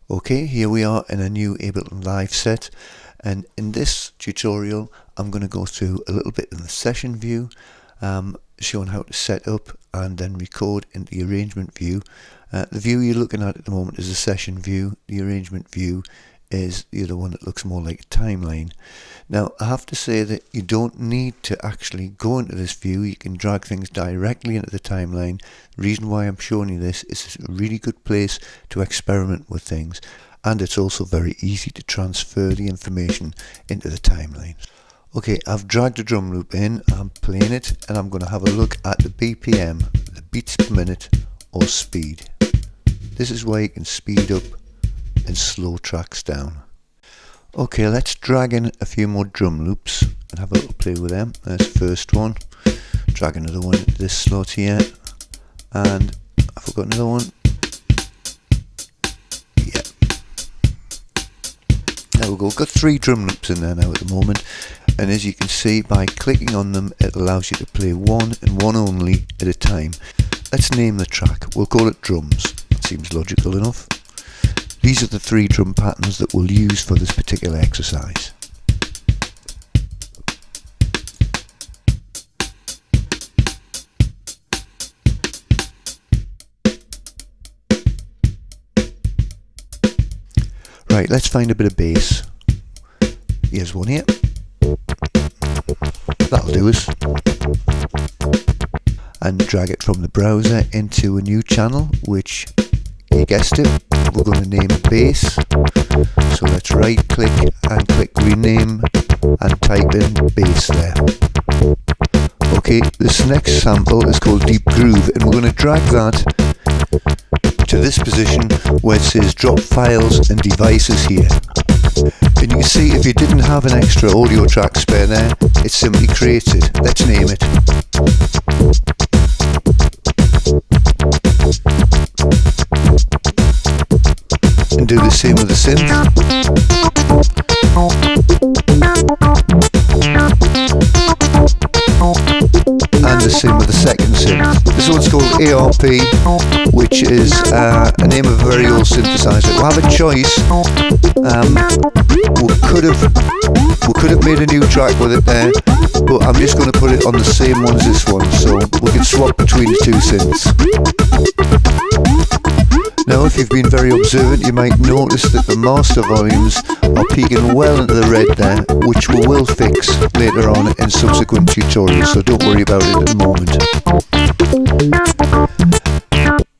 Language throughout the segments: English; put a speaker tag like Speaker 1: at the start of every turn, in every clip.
Speaker 1: Okay, here we are in a new Ableton Live set, and in this tutorial I'm going to go through a little bit in the session view, showing how to set up and then record in the arrangement view. The view you're looking at the moment is a session view. The arrangement view is the other one that looks more like a timeline. Now I have to say that you don't need to actually go into this view. You can drag things directly into the timeline. The reason why I'm showing you this is it's a really good place to experiment with things, and it's also very easy to transfer the information into the timeline. Okay, I've dragged a drum loop in, I'm playing it, and I'm going to have a look at the BPM, the beats per minute or speed. This is where you can speed up and slow tracks down. Okay, let's drag in a few more drum loops and have a little play with them. There's the first one. Drag another one into this slot here, and I've got another one. Yeah. There we go. Got 3 drum loops in there now at the moment, and as you can see, by clicking on them it allows you to play one and one only at a time. Let's name the track. We'll call it Drums. That seems logical enough. These are the 3 drum patterns that we'll use for this particular exercise. Right, let's find a bit of bass. Here's one here. That'll do us. And drag it from the browser into a new channel, which, you guessed it, we're going to name bass. So let's right click and click rename and type in bass there. Okay, this next sample is called Deep Groove, and we're going to drag that to this position where it says drop files and devices here. And you can see if you didn't have an extra audio track spare there, it simply creates it. Let's name it. And do the same with the synth. And the same with the second synth. This one's called ARP, which is a name of a very old synthesizer. We'll have a choice. We could have made a new track with it there, but I'm just going to put it on the same one as this one, so we can swap between the 2 synths. Now, if you've been very observant, you might notice that the master volumes are peaking well into the red there, which we will fix later on in subsequent tutorials, so don't worry about it at the moment.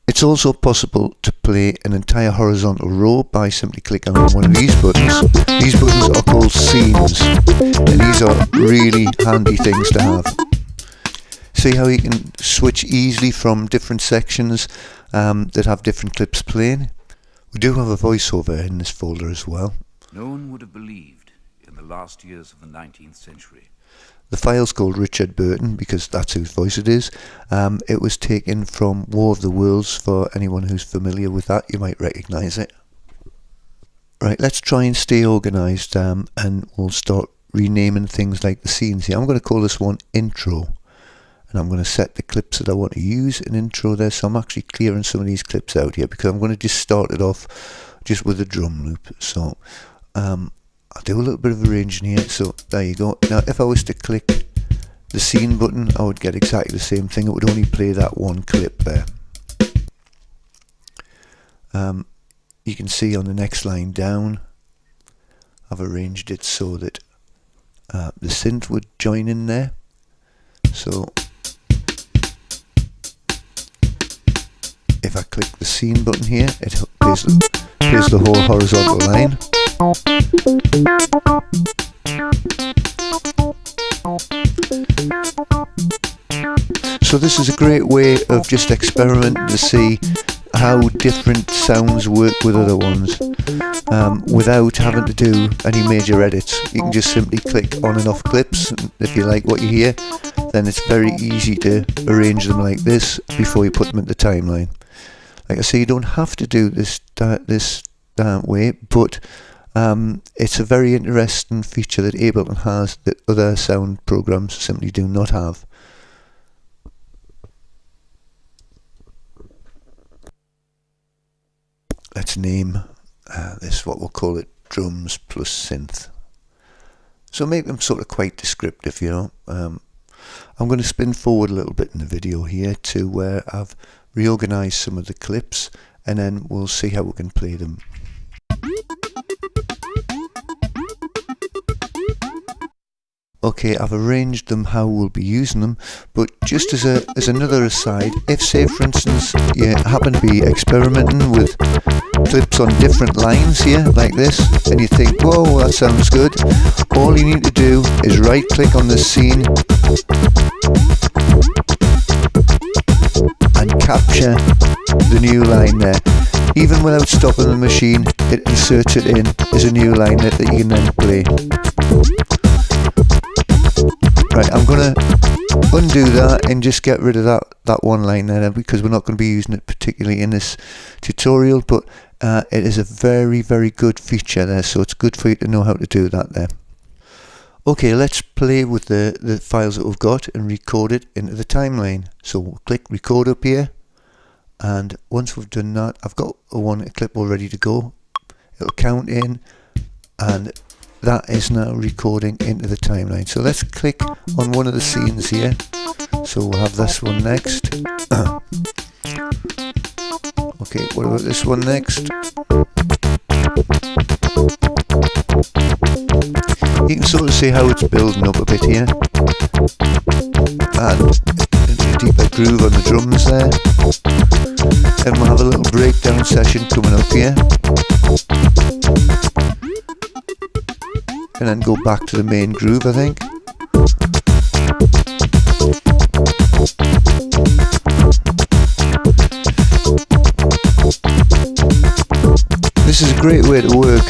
Speaker 1: It's also possible to play an entire horizontal row by simply clicking on one of these buttons. These buttons are called scenes, and these are really handy things to have. See how you can switch easily from different sections that have different clips playing? We do have a voiceover in this folder as well.
Speaker 2: No one would have believed in the last years of the 19th century.
Speaker 1: The file's called Richard Burton because that's whose voice it is. It was taken from War of the Worlds. For anyone who's familiar with that, you might recognise it. Right, let's try and stay organised, and we'll start renaming things like the scenes here. I'm going to call this one Intro. And I'm going to set the clips that I want to use in intro there, so I'm actually clearing some of these clips out here because I'm going to just start it off just with a drum loop. So I'll do a little bit of arranging here, so there you go. Now if I was to click the scene button, I would get exactly the same thing. It would only play that one clip there. You can see on the next line down, I've arranged it so that the synth would join in there. So if I click the scene button here, it plays the whole horizontal line. So this is a great way of just experimenting to see how different sounds work with other ones without having to do any major edits. You can just simply click on and off clips, and if you like what you hear, then it's very easy to arrange them like this before you put them into the timeline. Like I say, you don't have to do this way, but it's a very interesting feature that Ableton has that other sound programs simply do not have. Let's name this is what we'll call it, drums plus synth. So make them sort of quite descriptive, you know. I'm going to spin forward a little bit in the video here to where I've reorganized some of the clips, and then we'll see how we can play them. Okay, I've arranged them how we'll be using them, but just as another aside, if say for instance you happen to be experimenting with clips on different lines here, like this, and you think, whoa, that sounds good, all you need to do is right click on the scene and capture the new line there. Even without stopping the machine, it inserts it in as a new line that you can then play. Right, I'm going to undo that and just get rid of that one line there, because we're not going to be using it particularly in this tutorial, but it is a very, very good feature there, so it's good for you to know how to do that there. Okay, let's play with the files that we've got and record it into the timeline. So we'll click record up here, and once we've done that, I've got a clip all ready to go. It'll count in, and that is now recording into the timeline. So let's click on one of the scenes here. So we'll have this one next. Okay, what about this one next? You can sort of see how it's building up a bit here. And a deeper groove on the drums there. Then we'll have a little breakdown session coming up here. And then go back to the main groove, I think. This is a great way to work,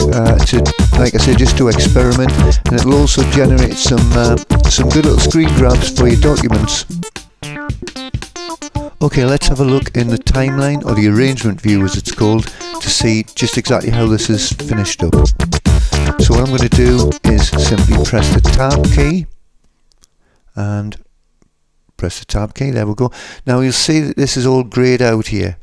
Speaker 1: like I said, just to experiment, and it'll also generate some good little screen grabs for your documents. Okay, let's have a look in the timeline, or the arrangement view as it's called, to see just exactly how this is finished up. So what I'm going to do is simply press the tab key, and press the tab key, there we go. Now you'll see that this is all greyed out here.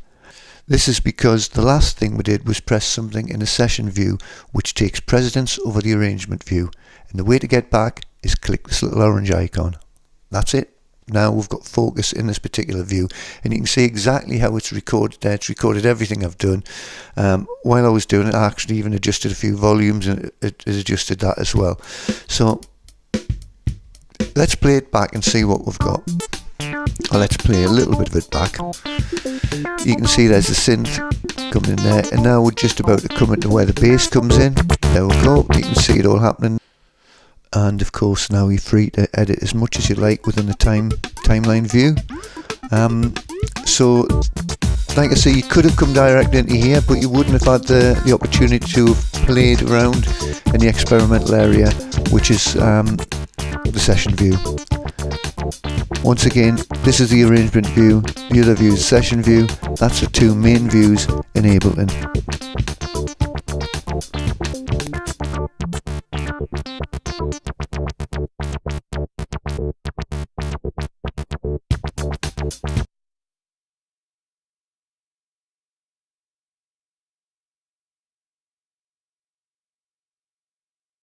Speaker 1: This is because the last thing we did was press something in the session view which takes precedence over the arrangement view, and the way to get back is click this little orange icon. That's it. Now we've got focus in this particular view, and you can see exactly how it's recorded there. It's recorded everything I've done. While I was doing it, I actually even adjusted a few volumes, and it adjusted that as well. So let's play it back and see what we've got. Or let's play a little bit of it back. You can see there's the synth coming in there, and now we're just about to come into where the bass comes in. There we go. You can see it all happening. And of course now you're free to edit as much as you like within the timeline view. So like I say, you could have come direct into here, but you wouldn't have had the opportunity to have played around in the experimental area, which is the session view. Once again, this is the arrangement view, the other view is the session view. That's the two main views in Ableton.